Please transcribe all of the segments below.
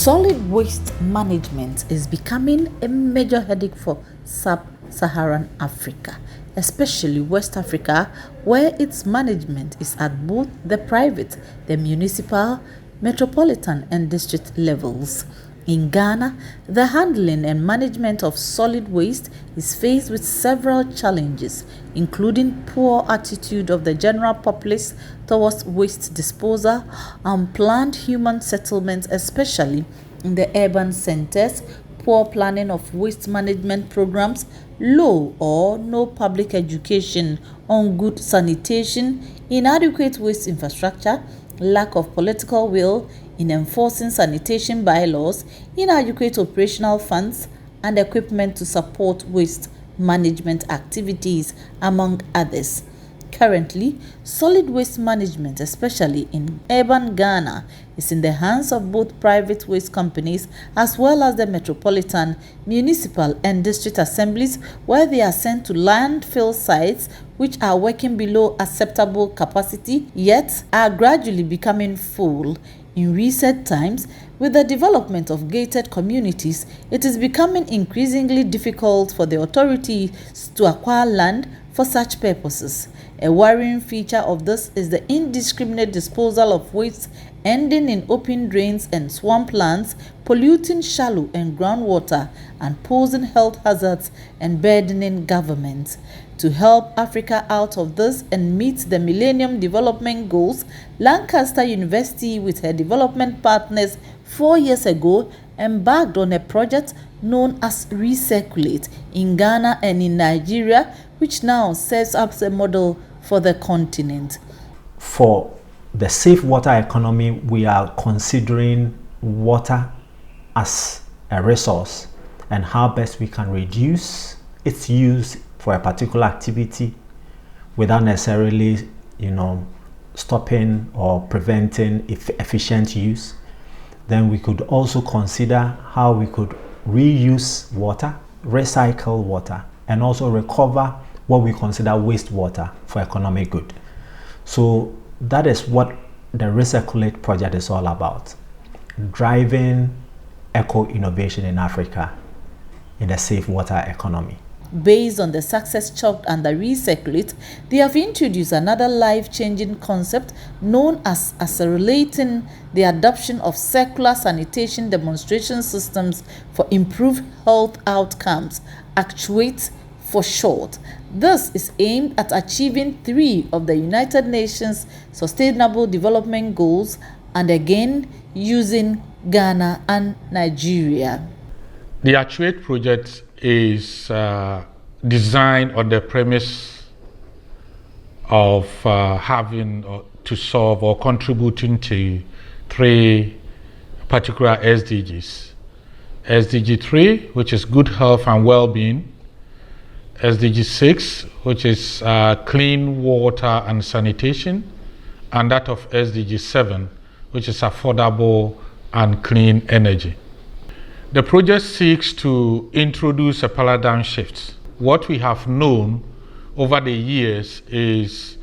Solid waste management is becoming a major headache for sub-Saharan Africa, especially West Africa, where its management is at both the private, the municipal, metropolitan, and district levels. In Ghana, the handling and management of solid waste is faced with several challenges, including poor attitude of the general populace towards waste disposal, unplanned human settlements, especially in the urban centers, poor planning of waste management programs, low or no public education on good sanitation, inadequate waste infrastructure, lack of political will in enforcing sanitation bylaws, inadequate operational funds, and equipment to support waste management activities, among others. Currently, solid waste management, especially in urban Ghana, is in the hands of both private waste companies as well as the metropolitan, municipal, and district assemblies, where they are sent to landfill sites which are working below acceptable capacity yet are gradually becoming full. In recent times, with the development of gated communities, it is becoming increasingly difficult for the authorities to acquire land for such purposes. A worrying feature of this is the indiscriminate disposal of waste ending in open drains and swamplands, polluting shallow and groundwater and posing health hazards and burdening governments. To help Africa out of this and meet the Millennium Development Goals, Lancaster University with her development partners 4 years ago embarked on a project known as Recirculate in Ghana and in Nigeria, which now serves as a model for the continent. For the safe water economy, we are considering water as a resource and how best we can reduce its use for a particular activity without necessarily, stopping or preventing efficient use. Then we could also consider how we could reuse water, recycle water, and also recover what we consider wastewater for economic good. So that is what the Recirculate project is all about, driving eco-innovation in Africa in the safe water economy. Based on the success chalked under Recirculate, they have introduced another life-changing concept known as accelerating the adoption of circular sanitation demonstration systems for improved health outcomes, ACTUATE for short. This is aimed at achieving 3 of the United Nations Sustainable Development Goals and again using Ghana and Nigeria. The ACTUATE project is designed on the premise of having to solve or contributing to 3 particular SDGs. SDG 3, which is good health and well-being. SDG 6, which is clean water and sanitation. And that of SDG 7, which is affordable and clean energy. The project seeks to introduce a paradigm shift. What we have known over the years is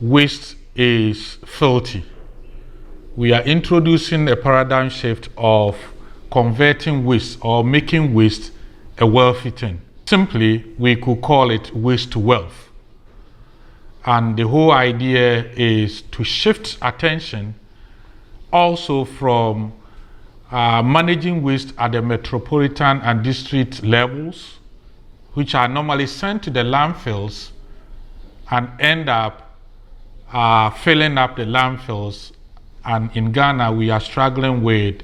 waste is filthy. We are introducing a paradigm shift of converting waste or making waste a wealthy thing. Simply, we could call it waste to wealth. And the whole idea is to shift attention also from managing waste at the metropolitan and district levels, which are normally sent to the landfills and end up filling up the landfills. And in Ghana, we are struggling with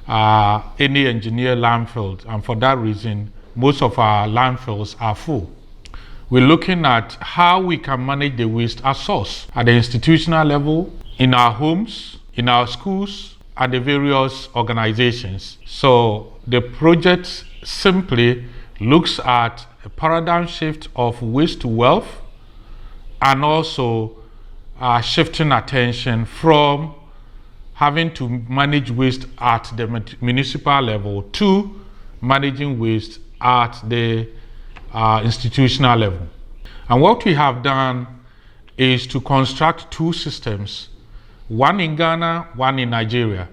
any engineered landfills, and for that reason, most of our landfills are full. We're looking at how we can manage the waste at source, at the institutional level, in our homes, in our schools, at the various organizations. So the project simply looks at a paradigm shift of waste to wealth and also shifting attention from having to manage waste at the municipal level to managing waste at the institutional level. And what we have done is to construct 2 systems, one in Ghana, one in Nigeria.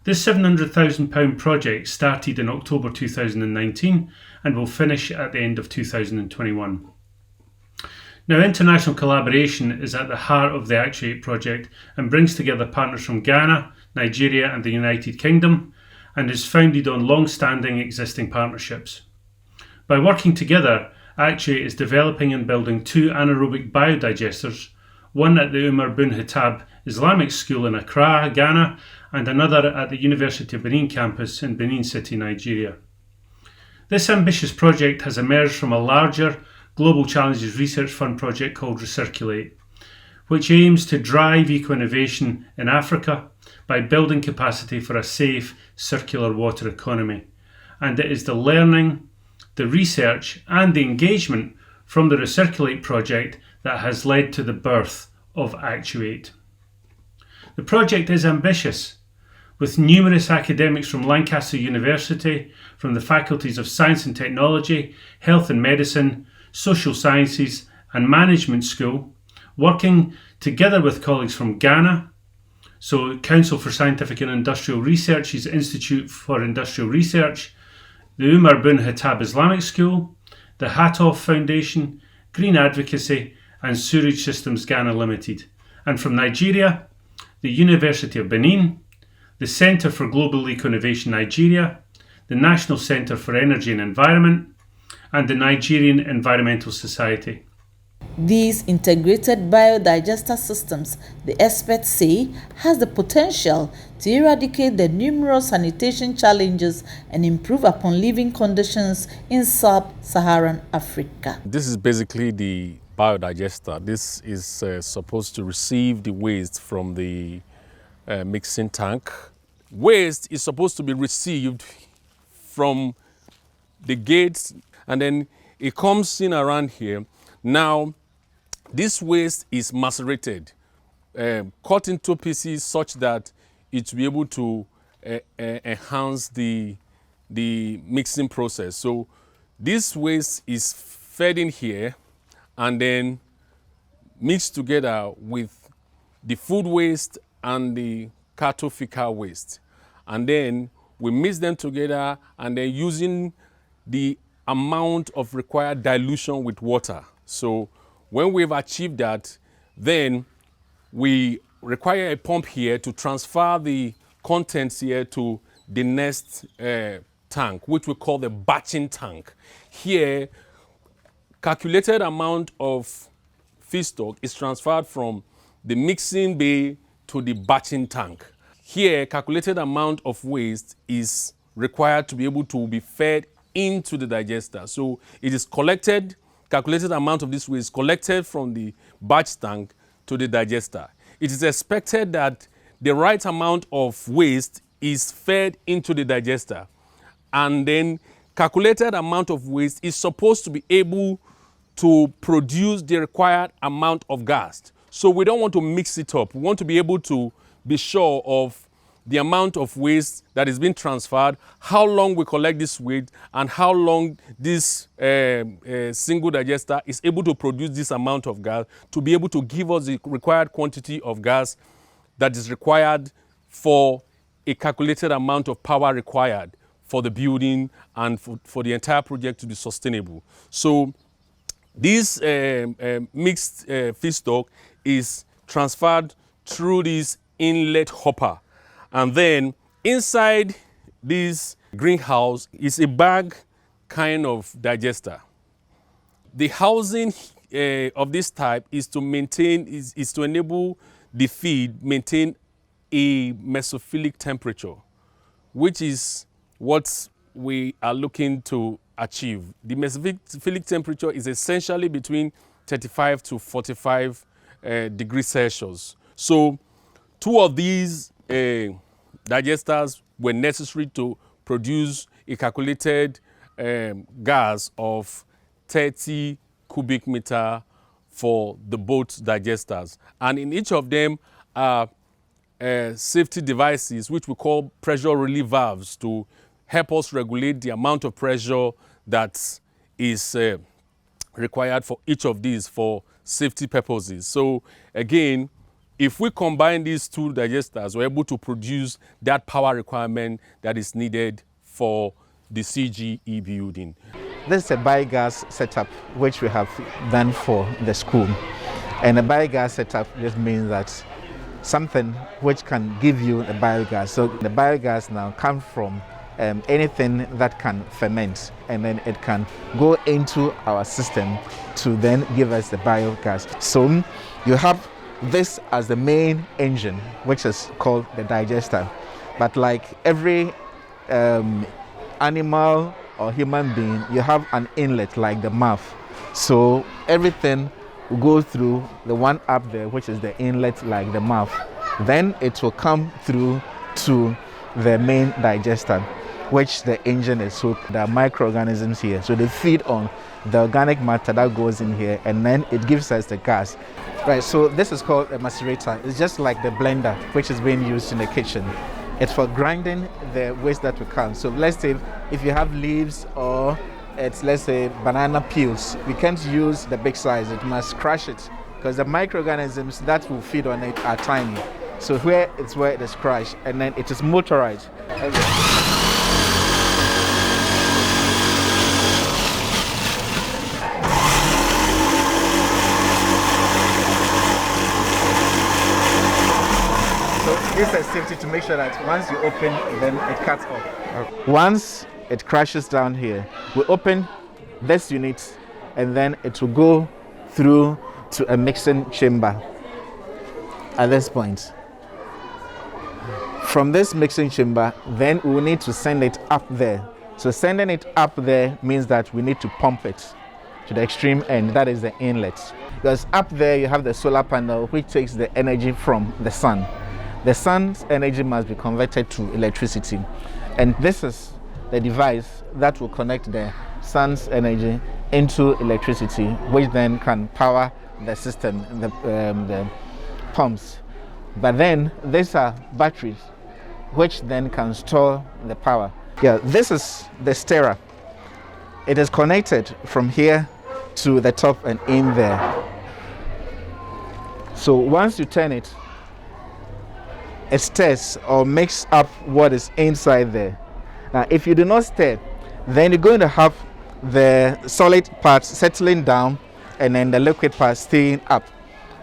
This £700,000 project started in October 2019 and will finish at the end of 2021. Now, international collaboration is at the heart of the ACTUATE project and brings together partners from Ghana, Nigeria and the United Kingdom, and is founded on long-standing existing partnerships. By working together, ACTUATE is developing and building 2 anaerobic biodigesters, one at the Umar bin Khattab Islamic School in Accra, Ghana, and another at the University of Benin campus in Benin City, Nigeria. This ambitious project has emerged from a larger Global Challenges Research Fund project called Recirculate, which aims to drive eco-innovation in Africa by building capacity for a safe, circular water economy. And it is the learning, the research and the engagement from the Recirculate project that has led to the birth of ACTUATE. The project is ambitious, with numerous academics from Lancaster University, from the faculties of Science and Technology, Health and Medicine, Social Sciences and Management School, working together with colleagues from Ghana, so Council for Scientific and Industrial Research's Institute for Industrial Research, the Umar bin Khattab Islamic School, the Hatoff Foundation, Green Advocacy and Sewerage Systems Ghana Limited, and from Nigeria, the University of Benin, the Centre for Global Eco-Innovation Nigeria, the National Centre for Energy and Environment, and the Nigerian Environmental Society. These integrated biodigester systems, the experts say, has the potential to eradicate the numerous sanitation challenges and improve upon living conditions in sub-Saharan Africa. This is basically the biodigester. This is supposed to receive the waste from the mixing tank. Waste is supposed to be received from the gates and then it comes in around here. Now, this waste is macerated, cut into pieces such that it will be able to enhance the mixing process. So this waste is fed in here and then mixed together with the food waste and the cattle fecal waste. And then we mix them together and then using the amount of required dilution with water. So when we've achieved that, then we require a pump here to transfer the contents here to the next tank, which we call the batching tank. Here, calculated amount of feedstock is transferred from the mixing bay to the batching tank. Here, calculated amount of waste is required to be able to be fed into the digester. So it is collected, calculated amount of this waste collected from the batch tank to the digester. It is expected that the right amount of waste is fed into the digester, and then calculated amount of waste is supposed to be able to produce the required amount of gas. So we don't want to mix it up. We want to be able to be sure of the amount of waste that is being transferred, how long we collect this waste, and how long this single digester is able to produce this amount of gas to be able to give us the required quantity of gas that is required for a calculated amount of power required for the building and for the entire project to be sustainable. So this mixed feedstock is transferred through this inlet hopper. And then inside this greenhouse is a bag kind of digester. The housing of this type is to maintain, is to enable the feed maintain a mesophilic temperature, which is what we are looking to achieve. The mesophilic temperature is essentially between 35 to 45 degrees Celsius. So 2 of these digesters were necessary to produce a calculated gas of 30 cubic meter for the both digesters. And in each of them are safety devices, which we call pressure relief valves, to help us regulate the amount of pressure that is required for each of these for safety purposes. So again, If we combine these two digesters, we're able to produce that power requirement that is needed for the CGE building. This is a biogas setup which we have done for the school. And a biogas setup just means that something which can give you a biogas. So the biogas now comes from anything that can ferment, and then it can go into our system to then give us the biogas. So you have this as the main engine, which is called the digester. But like every animal or human being, you have an inlet like the mouth. So everything will go through the one up there, which is the inlet like the mouth. Then it will come through to the main digester, which the engine is. So there are microorganisms here. So they feed on the organic matter that goes in here, and then it gives us the gas. Right, so this is called a macerator. It's just like the blender, which is being used in the kitchen. It's for grinding the waste that will come. So let's say if you have leaves or it's, let's say, banana peels, we can't use the big size. It must crush it because the microorganisms that will feed on it are tiny. So where it is crushed, and then it is motorized. This is safety to make sure that once you open, then it cuts off. Okay. Once it crashes down here, we open this unit, and then it will go through to a mixing chamber at this point. From this mixing chamber, then we will need to send it up there. So sending it up there means that we need to pump it to the extreme end, that is the inlet. Because up there you have the solar panel which takes the energy from the sun. The sun's energy must be converted to electricity, and this is the device that will connect the sun's energy into electricity, which then can power the system, the pumps. But then these are batteries which then can store the power. Yeah, this is the stirrer. It is connected from here to the top and in there. So once you turn it, it stirs or makes up what is inside there. Now, if you do not stir, then you're going to have the solid part settling down and then the liquid part staying up.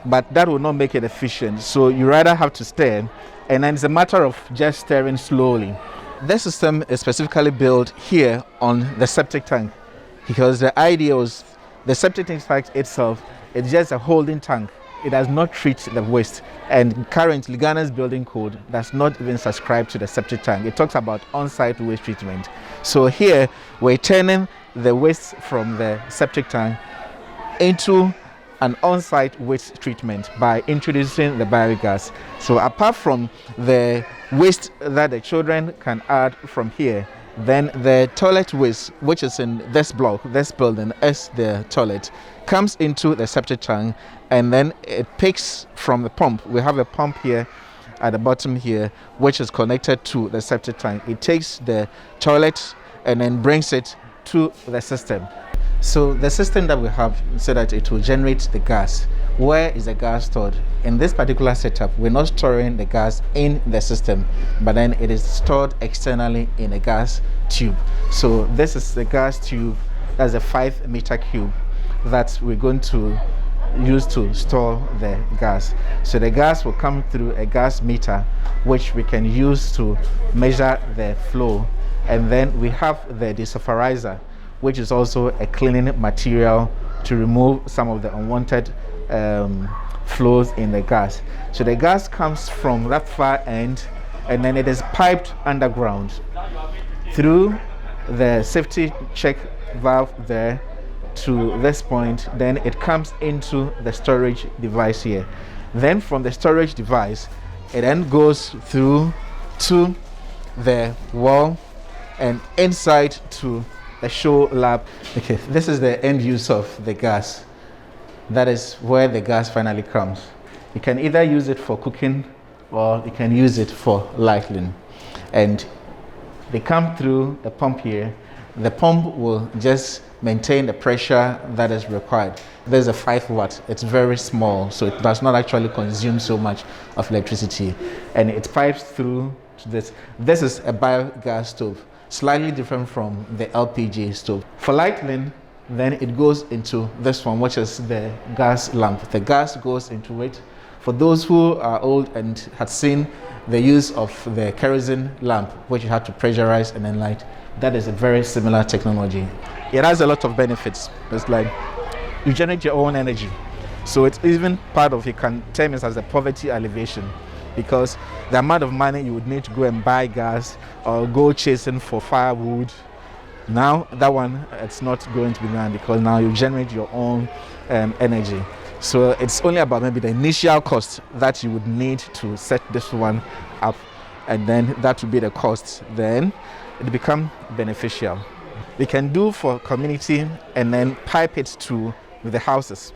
But that will not make it efficient. So you rather have to stir, and then it's a matter of just stirring slowly. This system is specifically built here on the septic tank, because the idea was the septic tank itself is just a holding tank. It does not treat the waste, and currently Ghana's building code does not even subscribe to the septic tank. It talks about on-site waste treatment. So here we're turning the waste from the septic tank into an on-site waste treatment by introducing the biogas. So apart from the waste that the children can add from here, then the toilet waste, which is in this block, this building as the toilet, comes into the septic tank, and then it picks from the pump. We have a pump here at the bottom here, which is connected to the septic tank. It takes the toilet and then brings it to the system. So the system that we have, so that it will generate the gas. Where is the gas stored? In this particular setup, we're not storing the gas in the system, but then it is stored externally in a gas tube. So this is the gas tube. That's a 5-meter cube that we're going to use to store the gas. So the gas will come through a gas meter, which we can use to measure the flow. And then we have the desulfurizer, which is also a cleaning material to remove some of the unwanted flows in the gas. So the gas comes from that far end, and then it is piped underground through the safety check valve there to this point. Then it comes into the storage device here. Then from the storage device, it then goes through to the wall and inside to the show lab. Okay, this is the end use of the gas. That is where the gas finally comes. You can either use it for cooking or you can use it for lighting. And they come through the pump here, the pump will just maintain the pressure that is required. There's a 5 watt, it's very small, so it does not actually consume so much of electricity, and it pipes through to this. This is a biogas stove, slightly different from the LPG stove. For lighting, then it goes into this one, which is the gas lamp. The gas goes into it. For those who are old and had seen the use of the kerosene lamp, which you had to pressurize and then light, that is a very similar technology. It has a lot of benefits. It's like you generate your own energy. So it's even part of, you can term it as a poverty alleviation, because the amount of money you would need to go and buy gas or go chasing for firewood, now that one, it's not going to be done, because now you generate your own energy. So it's only about maybe the initial cost that you would need to set this one up, and then that would be the cost. Then it becomes beneficial. We can do for community and then pipe it to the houses,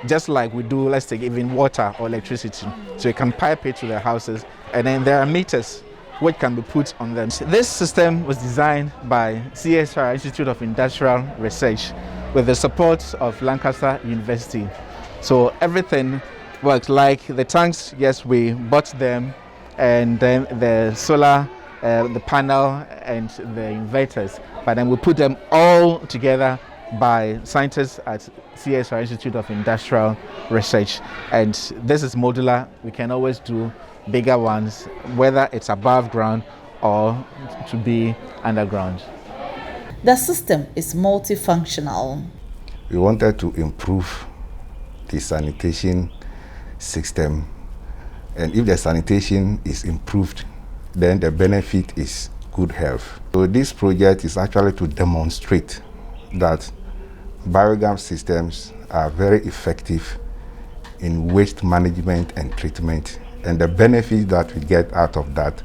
just like we do, let's take even water or electricity. So you can pipe it to the houses, and then there are meters which can be put on them. This system was designed by CSIR-Institute of Industrial Research with the support of Lancaster University. So everything works. Like the tanks, yes, we bought them, and then the solar, the panel and the inverters, but then we put them all together by scientists at CSIR-Institute of Industrial Research. And this is modular. We can always do bigger ones, whether it's above ground or to be underground. The system is multifunctional. We wanted to improve the sanitation system, and if the sanitation is improved, then the benefit is good health. So this project is actually to demonstrate that biogas systems are very effective in waste management and treatment, and the benefit that we get out of that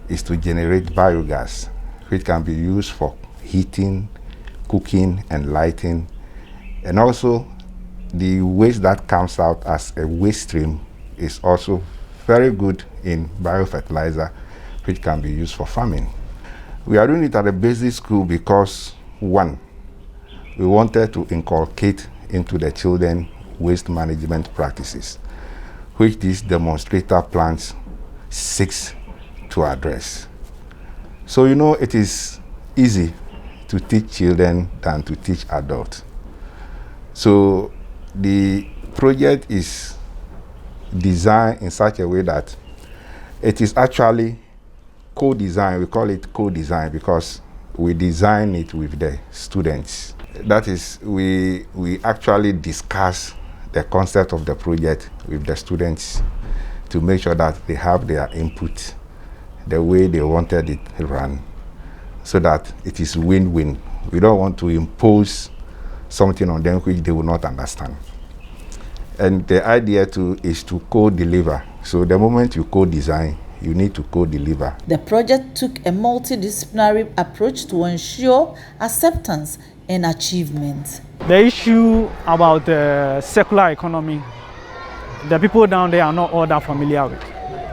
is to generate biogas, which can be used for heating, cooking and lighting, and also the waste that comes out as a waste stream is also very good in biofertilizer, which can be used for farming. We are doing it at a basic school because, one, we wanted to inculcate into the children waste management practices, which this demonstrator plans seeks to address. So you know, it is easy to teach children than to teach adults. So the project is designed in such a way that it is actually co-design. We call it co-design because we design it with the students. That is, we actually discuss the concept of the project with the students to make sure that they have their input the way they wanted it run, so that it is win-win. We don't want to impose something on them which they will not understand. And the idea too is to co-deliver. So the moment you co-design, you need to co-deliver. The project took a multidisciplinary approach to ensure acceptance and achievement. The issue about the circular economy, the people down there are not all that familiar with.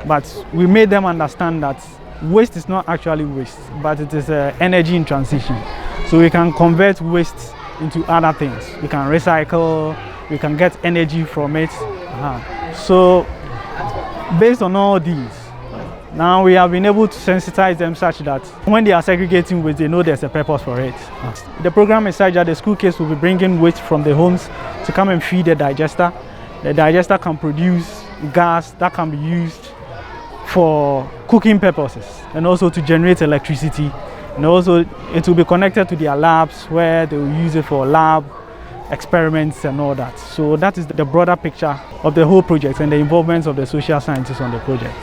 But we made them understand that waste is not actually waste, but it is energy in transition. So we can convert waste into other things. We can recycle, we can get energy from it. So based on all these, now we have been able to sensitize them such that when they are segregating waste, they know there's a purpose for it. The program is such that the school kids will be bringing waste from the homes to come and feed the digester. The digester can produce gas that can be used for cooking purposes and also to generate electricity. And also it will be connected to their labs where they will use it for lab experiments and all that. So that is the broader picture of the whole project and the involvement of the social scientists on the project.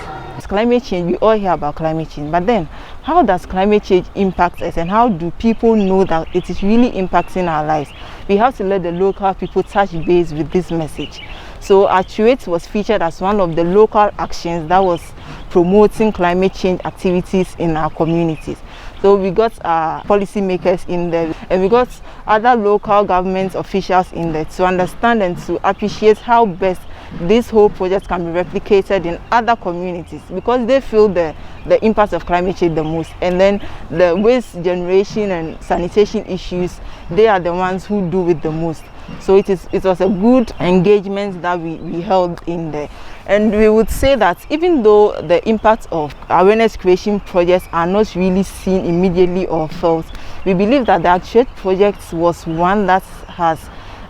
Climate change, we all hear about climate change, but then how does climate change impact us, and how do people know that it is really impacting our lives? We have to let the local people touch base with this message. So ACTUATE was featured as one of the local actions that was promoting climate change activities in our communities. So we got policymakers in there, and we got other local government officials in there to understand and to appreciate how best this whole project can be replicated in other communities, because they feel the impact of climate change the most. And then the waste generation and sanitation issues, they are the ones who do it the most. So it was a good engagement that we held in there. And we would say that even though the impact of awareness creation projects are not really seen immediately or felt, we believe that the ACTUATE project was one that has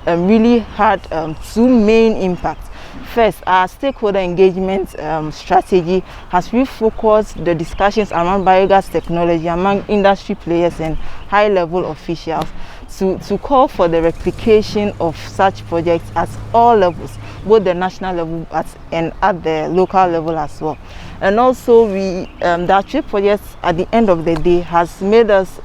really had two main impacts. First, our stakeholder engagement strategy has refocused the discussions around biogas technology among industry players and high-level officials to call for the replication of such projects at all levels, both the national level and at the local level as well. And also, the ACTUATE project at the end of the day has made us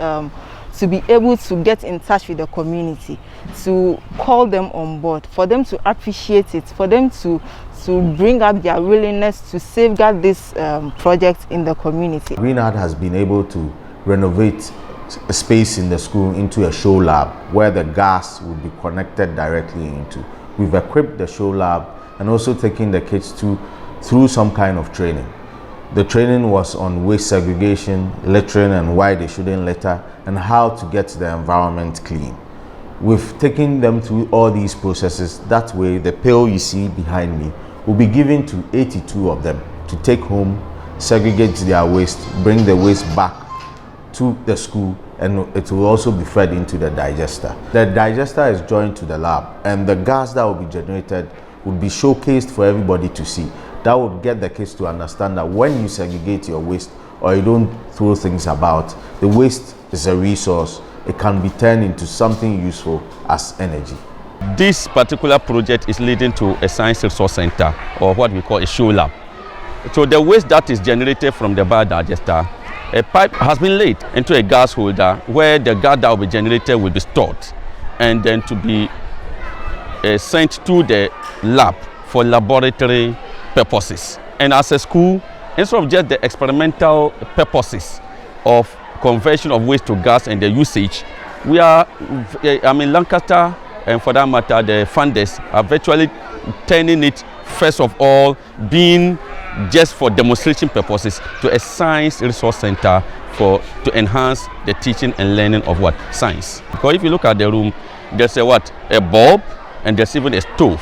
to be able to get in touch with the community, to call them on board, for them to appreciate it, for them to bring up their willingness to safeguard this project in the community. Greenart has been able to renovate a space in the school into a show lab where the gas will be connected directly into. We've equipped the show lab and also taken the kids through some kind of training. The training was on waste segregation, littering and why they shouldn't litter, and how to get the environment clean. We've taken them through all these processes. That way, the pail you see behind me will be given to 82 of them to take home, segregate their waste, bring the waste back to the school, and it will also be fed into the digester. The digester is joined to the lab, and the gas that will be generated would be showcased for everybody to see. That would get the kids to understand that when you segregate your waste or you don't throw things about, the waste is a resource. It can be turned into something useful as energy. This particular project is leading to a science resource center, or what we call a show lab. So the waste that is generated from the biodigester, a pipe has been laid into a gas holder where the gas that will be generated will be stored and then to be sent to the lab for laboratory purposes. And as a school, instead of just the experimental purposes of conversion of waste to gas and the usage, we are, Lancaster, and for that matter, the funders are virtually turning it, first of all, being just for demonstration purposes, to a science resource center to enhance the teaching and learning of science. Because if you look at the room, there's a bulb, and there's even a stove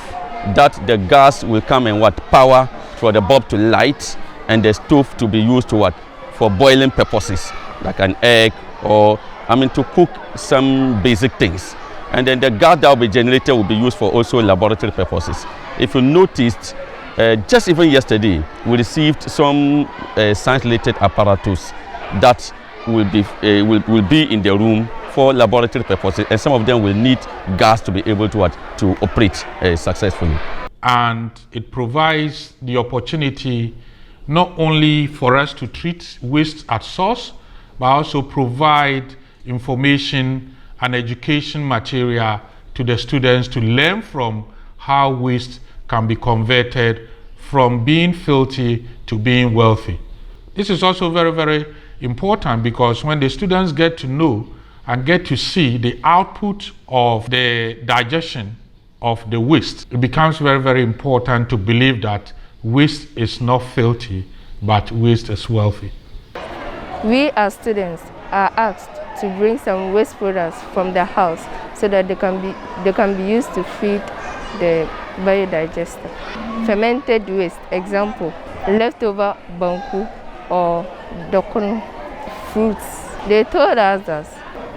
that the gas will come and power for the bulb to light, and the stove to be used for boiling purposes, like an egg or to cook some basic things. And then the gas that will be generated will be used for also laboratory purposes. If you noticed, just even yesterday, we received some science-related apparatus that will be in the room for laboratory purposes, and some of them will need gas to be able to operate successfully. And it provides the opportunity not only for us to treat waste at source, but also provide information and education material to the students to learn from how waste can be converted from being filthy to being wealthy. This is also very, very important, because when the students get to know and get to see the output of the digestion of the waste, it becomes very, very important to believe that waste is not filthy, but waste is wealthy. We as students are asked to bring some waste products from the house so that they can be used to feed the biodigester. Fermented waste, example, leftover banku or dokon fruits. They told us that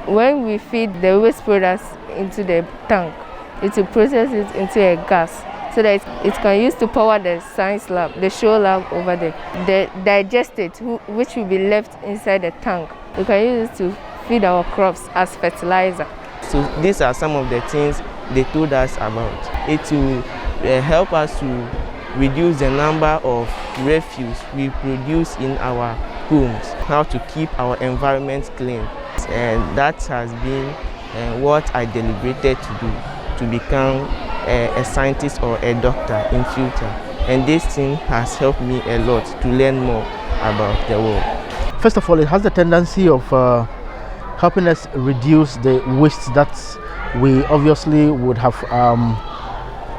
when we feed the waste products into the tank, it will process it into a gas so that it can use to power the science lab, the show lab over there. The digestate, which will be left inside the tank, we can use it to feed our crops as fertilizer. So these are some of the things they told us about. It will help us to reduce the number of refuse we produce in our homes, how to keep our environment clean. And that has been what I deliberated to do, to become a scientist or a doctor in future. And this thing has helped me a lot to learn more about the world. First of all, it has the tendency of helping us reduce the waste that we obviously would have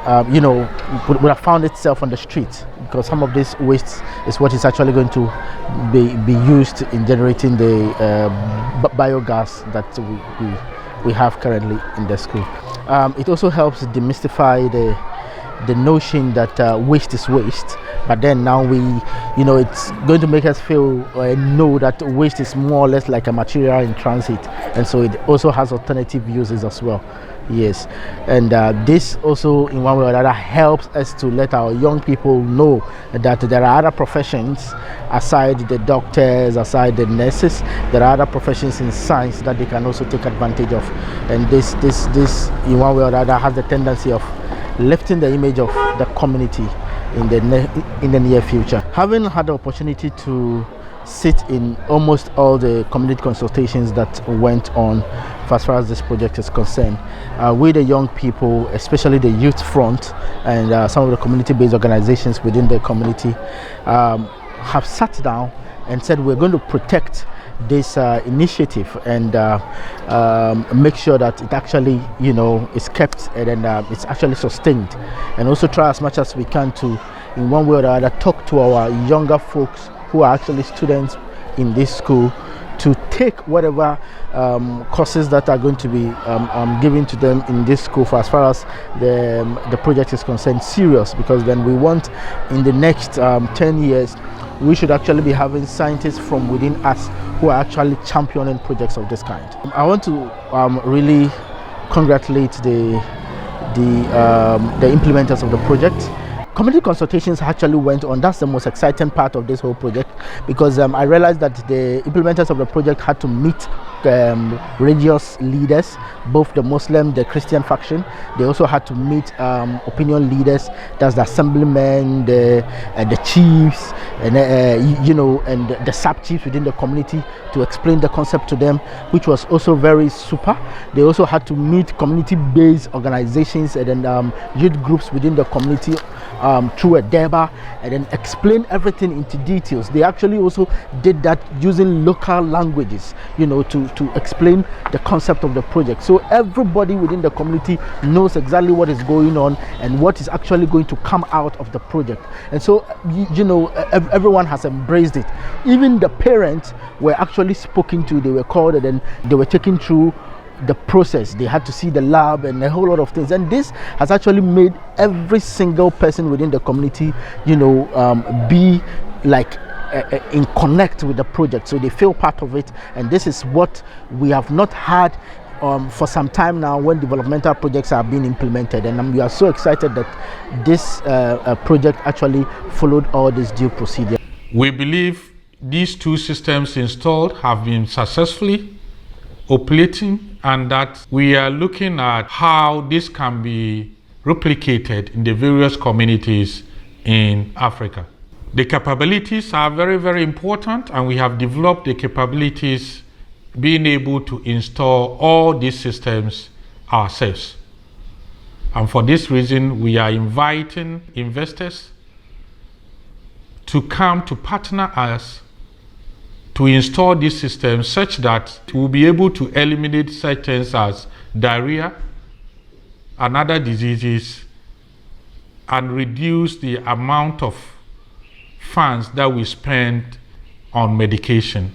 would have found itself on the street, because some of this waste is what is actually going to be used in generating the biogas that we have currently in the school. It also helps demystify the notion that waste is waste, but then now it's going to make us feel know that waste is more or less like a material in transit, and so it also has alternative uses as well. Yes, and this also in one way or another helps us to let our young people know that there are other professions aside the doctors, aside the nurses. There are other professions in science that they can also take advantage of, and this in one way or another has the tendency of lifting the image of the community in the near future. Having had the opportunity to sit in almost all the community consultations that went on as far as this project is concerned, we the young people, especially the youth front and some of the community-based organizations within the community, have sat down and said we're going to protect this initiative and make sure that it actually is kept and it's actually sustained, and also try as much as we can to, in one way or other, talk to our younger folks who are actually students in this school to take whatever courses that are going to be given to them in this school, for as far as the project is concerned, serious, because then we want in the next 10 years we should actually be having scientists from within us who are actually championing projects of this kind. I want to really congratulate the implementers of the project. Community consultations actually went on. That's the most exciting part of this whole project, because I realized that the implementers of the project had to meet religious leaders, both the Muslim, the Christian faction. They also had to meet opinion leaders, that's the assemblymen, the chiefs, and and the sub-chiefs within the community, to explain the concept to them, which was also very super. They also had to meet community-based organizations and then youth groups within the community through a deba, and then explain everything into details. They actually also did that using local languages, to explain the concept of the project. So everybody within the community knows exactly what is going on and what is actually going to come out of the project. And so, everyone has embraced it. Even the parents were actually spoken to, they were called, and then they were taken through the process. They had to see the lab and a whole lot of things, and this has actually made every single person within the community be like in connect with the project, so they feel part of it. And this is what we have not had for some time now when developmental projects are being implemented, and we are so excited that this project actually followed all this due procedure. We believe these two systems installed have been successfully operating, and that we are looking at how this can be replicated in the various communities in Africa. The capabilities are very, very important, and we have developed the capabilities being able to install all these systems ourselves. And for this reason, we are inviting investors to come to partner us to install these systems, such that we'll be able to eliminate such things as diarrhea and other diseases, and reduce the amount of funds that we spend on medication.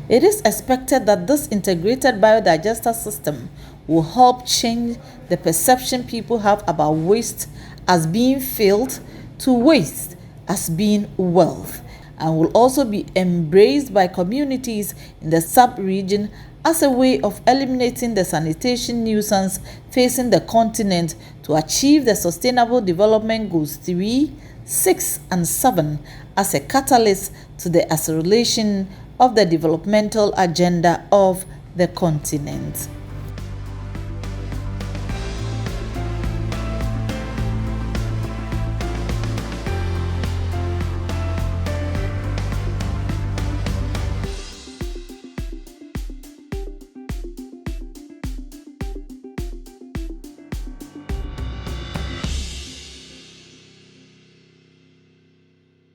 It is expected that this integrated biodigester system will help change the perception people have about waste as being filth to waste as being wealth, and will also be embraced by communities in the sub-region as a way of eliminating the sanitation nuisance facing the continent to achieve the Sustainable Development Goals 3, 6, and 7 as a catalyst to the acceleration of the developmental agenda of the continent.